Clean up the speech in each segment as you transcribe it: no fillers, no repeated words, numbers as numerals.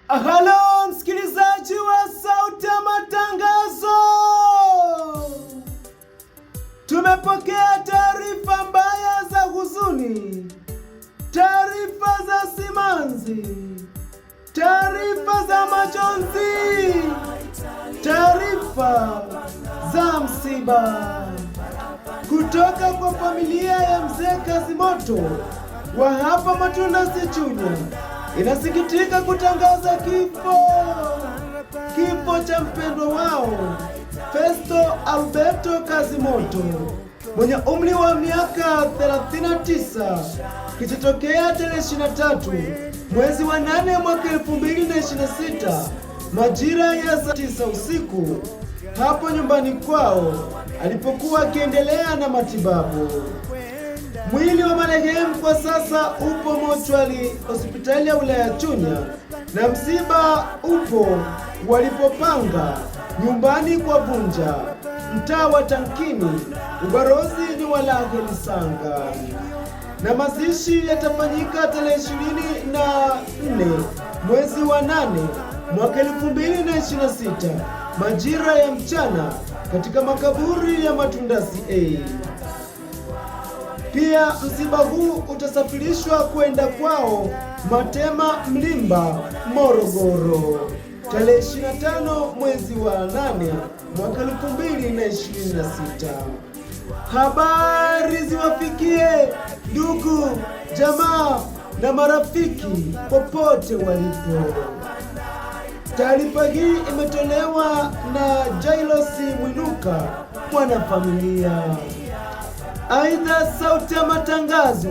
Halo msikilizaji wa Sauti ya Matangazo, tumepokea taarifa mbaya za huzuni, taarifa za simanzi, taarifa za majonzi, taarifa za msiba kutoka kwa familia ya Mzee Kazimoto wa hapa Matundasi Chunya. Inasikitika kutangaza kifo cha mpendwa wao Festo Alberto Kazimoto mwenye umri wa miaka 39, kilichotokea tarehe 23 mwezi wa 8 mwaka 2026 majira ya saa 9 usiku hapo nyumbani kwao alipokuwa akiendelea na matibabu. Mwili wa marehemu kwa sasa upo mochwari hospitali ya wilaya Chunya, na msiba upo walipopanga nyumbani kwa Vunja, mtaa wa Tankini, ubarozi ni wa Lage Lisanga, na mazishi yatafanyika tarehe 24 mwezi wa 8 mwaka 2026 majira ya mchana katika makaburi ya Matundasi A. Pia msiba huu utasafirishwa kwenda kwao Matema Mlimba, Morogoro tarehe 25 mwezi wa 8 mwaka 2026. Habari ziwafikie ndugu, jamaa na marafiki popote walipo. Taarifa hii imetolewa na Jailos Mwinuka, mwanafamilia. Aidha, Sauti ya Matangazo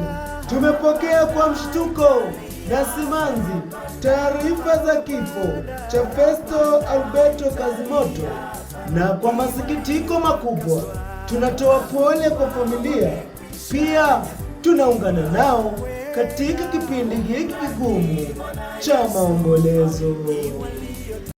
tumepokea kwa mshtuko na simanzi taarifa za kifo cha Festo Alberto Kazimoto, na kwa masikitiko makubwa tunatoa pole kwa familia. Pia tunaungana nao katika kipindi hiki kigumu cha maombolezo.